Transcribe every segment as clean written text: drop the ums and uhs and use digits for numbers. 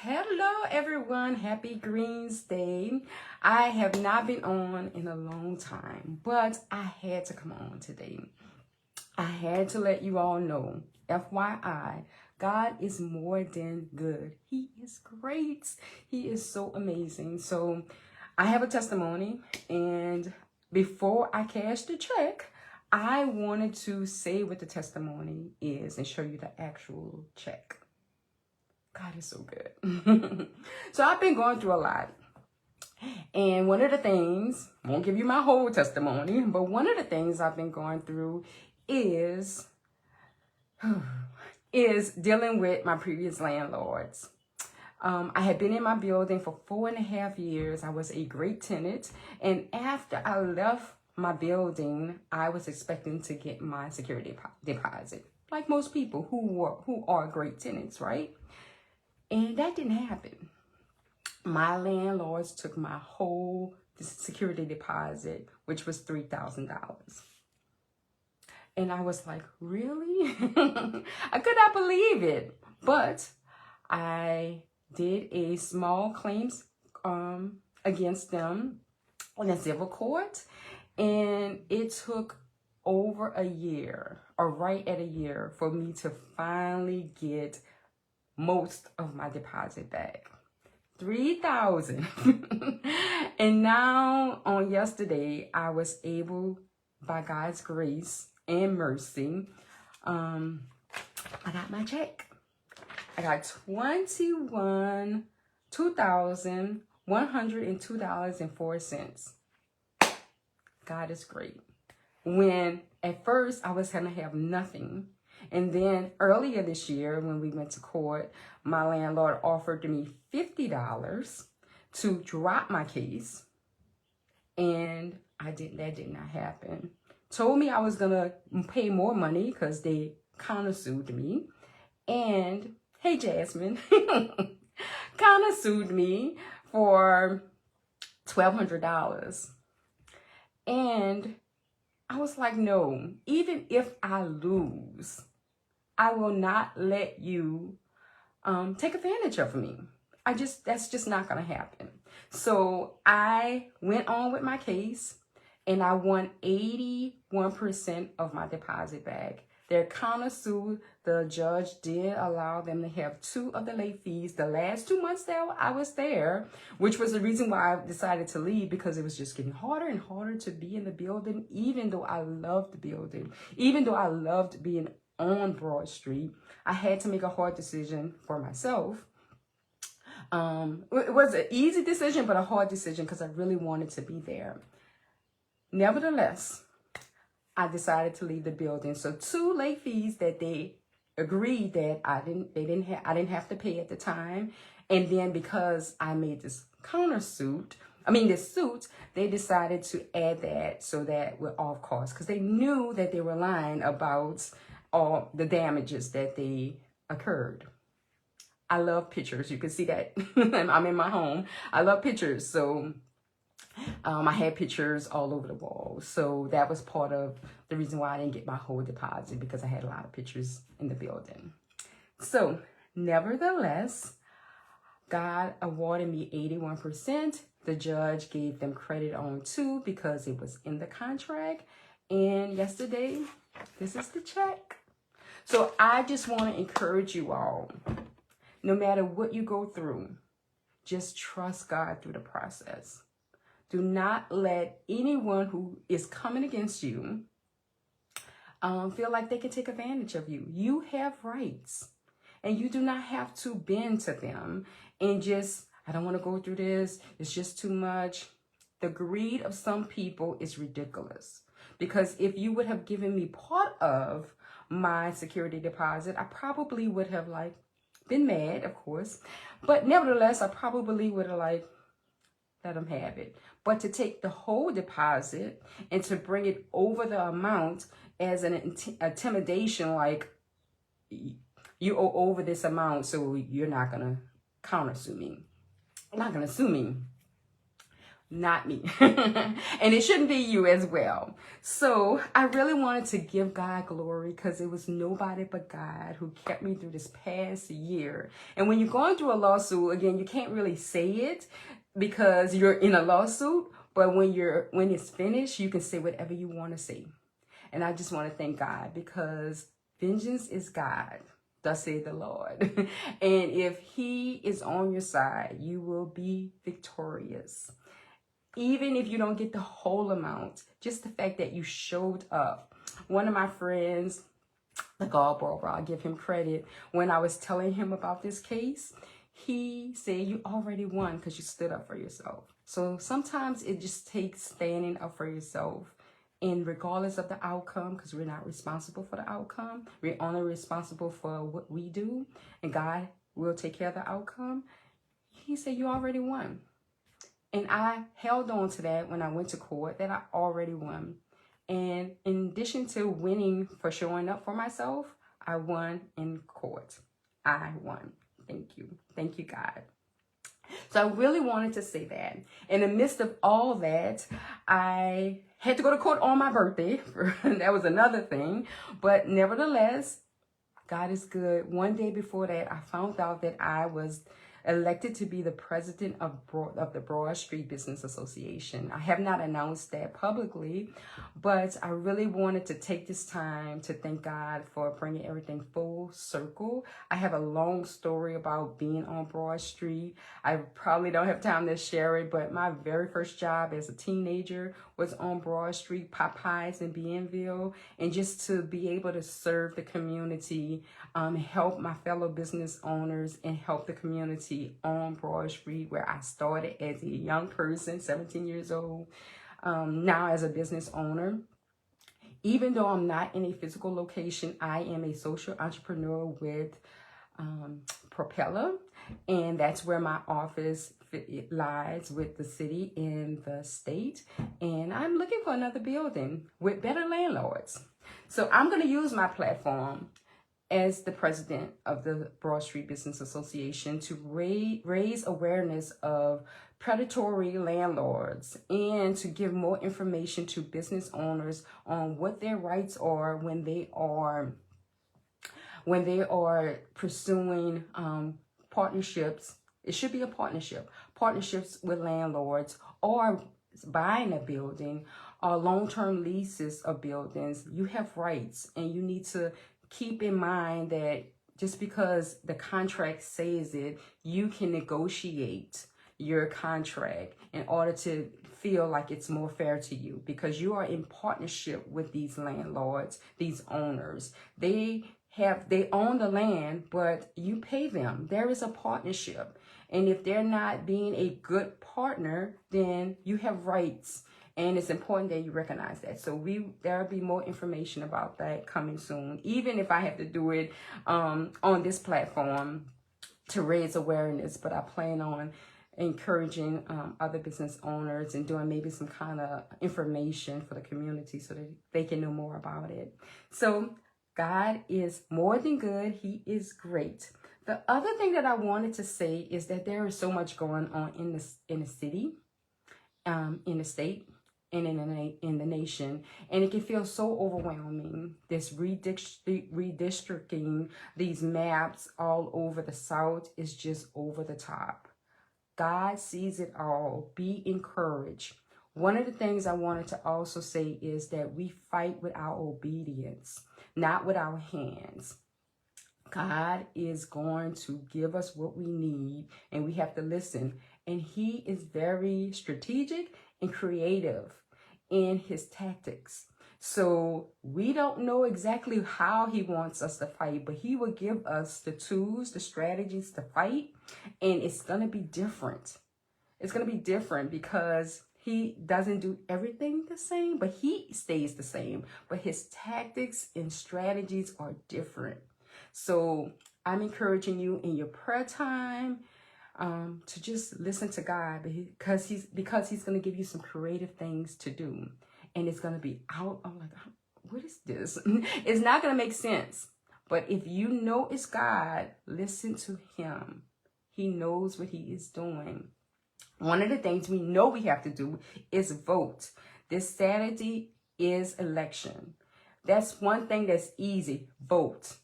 Hello everyone, happy Greens Day. I have not been on in a long time, but I had to come on today. I had to let you all know, FYI, God is more than good. He is great. He is so amazing. So I have a testimony, and before I cash the check, I wanted to say what the testimony is and show you the actual check. God is so good. So I've been going through a lot. And one of the things, I won't give you my whole testimony, but one of the things I've been going through is dealing with my previous landlords. I had been in my building for 4.5 years. I was a great tenant. And after I left my building, I was expecting to get my security deposit, like most people who are great tenants, right? And that didn't happen. My landlords took my whole security deposit, which was $3,000. And I was like, really? I could not believe it. But I did a small claims against them in a civil court. And it took over a year, or right at a year, for me to finally get most of my deposit back. $3,000. And now on yesterday, I was able, by God's grace and mercy, I got my check. I got $2,102.04. God is great. When at first I was gonna have nothing. And then earlier this year, when we went to court, my landlord offered me $50 to drop my case. And that did not happen. Told me I was going to pay more money because they countersued me. And, hey, Jasmine, countersued me for $1,200. And I was like, no, even if I lose, I will not let you take advantage of me. That's just not going to happen. So I went on with my case, and I won 81% of my deposit back. Their countersued, the judge did allow them to have 2 of the late fees the last 2 months that I was there, which was the reason why I decided to leave, because it was just getting harder and harder to be in the building, even though I loved the building, even though I loved being on Broad Street. I had to make a hard decision for myself. It was an easy decision, but a hard decision because I really wanted to be there. Nevertheless, I decided to leave the building. So 2 late fees that they agreed that I didn't have to pay at the time. And then because I made this suit, they decided to add that so that we're off cost, because they knew that they were lying about all the damages that they occurred. I love pictures. You can see that. I'm in my home. I love pictures. So I had pictures all over the wall. So that was part of the reason why I didn't get my whole deposit, because I had a lot of pictures in the building. So nevertheless, God awarded me 81%. The judge gave them credit on 2 because it was in the contract. And yesterday, this is the check. So I just want to encourage you all, no matter what you go through, just trust God through the process. Do not let anyone who is coming against you feel like they can take advantage of you. You have rights, and you do not have to bend to them and just, I don't want to go through this. It's just too much. The greed of some people is ridiculous, because if you would have given me part of my security deposit, I probably would have been mad, of course, but nevertheless, I probably would have let them have it. But to take the whole deposit and to bring it over the amount as an intimidation, like you owe over this amount, so you're not going to countersue me. You're not going to sue me. not me. And it shouldn't be you as well. So I really wanted to give God glory because it was nobody but God who kept me through this past year. And when you're going through a lawsuit, again, you can't really say it because you're in a lawsuit. But when it's finished, you can say whatever you want to say. And I just want to thank God because vengeance is God. Thus saith the Lord. And if he is on your side, you will be victorious. Even if you don't get the whole amount, just the fact that you showed up. One of my friends, the gallbroker, I'll give him credit, when I was telling him about this case, he said, you already won because you stood up for yourself. So sometimes it just takes standing up for yourself. And regardless of the outcome, because we're not responsible for the outcome, we're only responsible for what we do, and God will take care of the outcome. He said, you already won. And I held on to that when I went to court, that I already won. And in addition to winning for showing up for myself, I won in court. I won. Thank you. Thank you, God. So I really wanted to say that. In the midst of all that, I had to go to court on my birthday. That was another thing. But nevertheless, God is good. One day before that, I found out that I was elected to be the president of the Broad Street Business Association. I have not announced that publicly, but I really wanted to take this time to thank God for bringing everything full circle. I have a long story about being on Broad Street. I probably don't have time to share it, but my very first job as a teenager was on Broad Street, Popeyes in Bienville, and just to be able to serve the community, help my fellow business owners, and help the community on Broad Street, where I started as a young person, 17 years old, now as a business owner. Even though I'm not in a physical location, I am a social entrepreneur with Propeller, and that's where my office lies with the city and the state. And I'm looking for another building with better landlords. So I'm going to use my platform as the president of the Broad Street Business Association to raise awareness of predatory landlords and to give more information to business owners on what their rights are when they are pursuing partnerships. It should be a partnerships with landlords, or buying a building, or long-term leases of buildings. You have rights, and you need to keep in mind that just because the contract says it, you can negotiate your contract in order to feel like it's more fair to you, because you are in partnership with these landlords, these owners. They own the land, but you pay them. There is a partnership. And if they're not being a good partner, then you have rights. And it's important that you recognize that. So there'll be more information about that coming soon, even if I have to do it on this platform to raise awareness. But I plan on encouraging other business owners and doing maybe some kind of information for the community so that they can know more about it. So God is more than good. He is great. The other thing that I wanted to say is that there is so much going on in the city, in the state, and in the nation, and it can feel so overwhelming. This redistricting, these maps all over the South is just over the top. God sees it all. Be encouraged. One of the things I wanted to also say is that we fight with our obedience, not with our hands. God is going to give us what we need, and we have to listen. And he is very strategic and creative in his tactics. So we don't know exactly how he wants us to fight, but he will give us the tools, the strategies to fight, and it's going to be different. It's going to be different because he doesn't do everything the same, but he stays the same. But his tactics and strategies are different. So I'm encouraging you in your prayer time to just listen to God, because he's going to give you some creative things to do, and it's going to be out. I'm like, what is this? It's not going to make sense. But if you know it's God, listen to him. He knows what he is doing. One of the things we know we have to do is vote. This Saturday is election. That's one thing that's easy. Vote.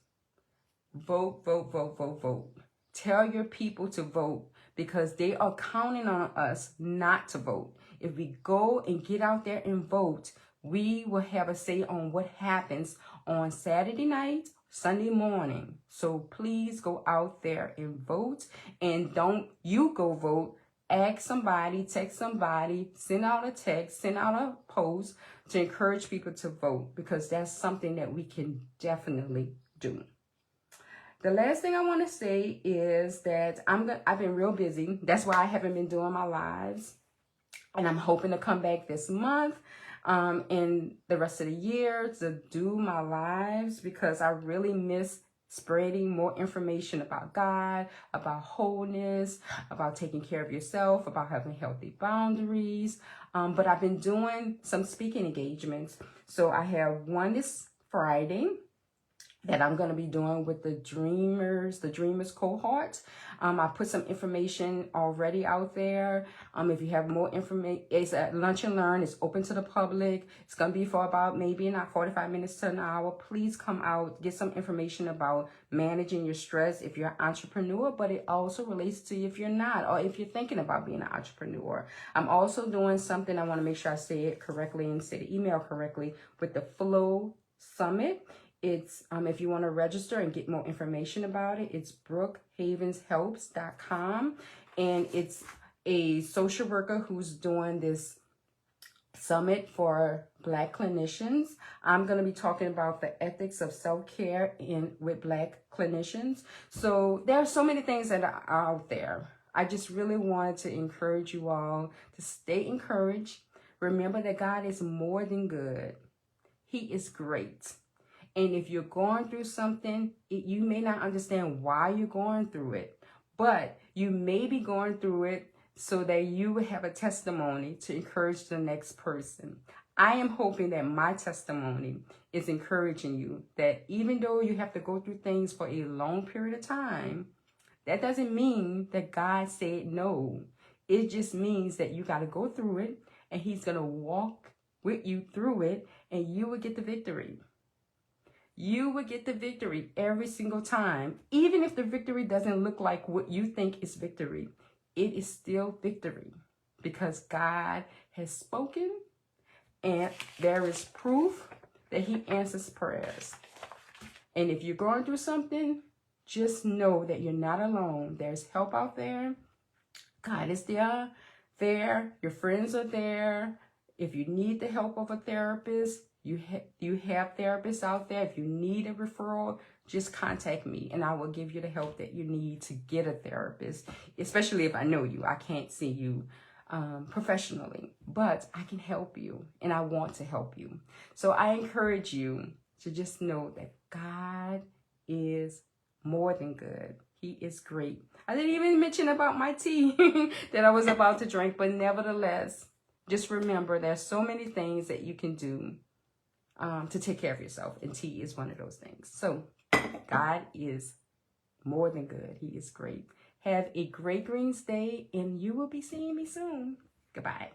Vote, vote, vote, vote, vote. Tell your people to vote because they are counting on us not to vote. If we go and get out there and vote, we will have a say on what happens on Saturday night, Sunday morning. So please go out there and vote. And don't you go vote. Ask somebody, text somebody, send out a text, send out a post to encourage people to vote because that's something that we can definitely do. The last thing I want to say is that I've been real busy. That's why I haven't been doing my lives. And I'm hoping to come back this month and the rest of the year to do my lives because I really miss spreading more information about God, about wholeness, about taking care of yourself, about having healthy boundaries. But I've been doing some speaking engagements. So I have one this Friday that I'm going to be doing with the Dreamers cohort. I put some information already out there. If you have more information, it's at Lunch and Learn. It's open to the public. It's going to be for about maybe not 45 minutes to an hour. Please come out, get some information about managing your stress if you're an entrepreneur, but it also relates to you if you're not, or if you're thinking about being an entrepreneur. I'm also doing something, I want to make sure I say it correctly and say the email correctly, with the Flow Summit. It's, if you want to register and get more information about it, it's brookhavenshelps.com. And it's a social worker who's doing this summit for Black clinicians. I'm going to be talking about the ethics of self-care with Black clinicians. So there are so many things that are out there. I just really wanted to encourage you all to stay encouraged. Remember that God is more than good. He is great. And if you're going through something, you may not understand why you're going through it, but you may be going through it so that you will have a testimony to encourage the next person. I am hoping that my testimony is encouraging you, that even though you have to go through things for a long period of time, that doesn't mean that God said no. It just means that you got to go through it, and He's going to walk with you through it, and you will get the victory. You will get the victory every single time. Even if the victory doesn't look like what you think is victory, it is still victory because God has spoken and there is proof that He answers prayers. And if you're going through something, just know that you're not alone. There's help out there. God is there. Your friends are there. If you need the help of a therapist, you have therapists out there. If you need a referral, just contact me and I will give you the help that you need to get a therapist, especially if I know you. I can't see you professionally, but I can help you and I want to help you. So I encourage you to just know that God is more than good. He is great. I didn't even mention about my tea that I was about to drink, but nevertheless, just remember there's so many things that you can do to take care of yourself, and tea is one of those things. So God is more than good. He is great. Have a great Greens Day, and you will be seeing me soon. Goodbye.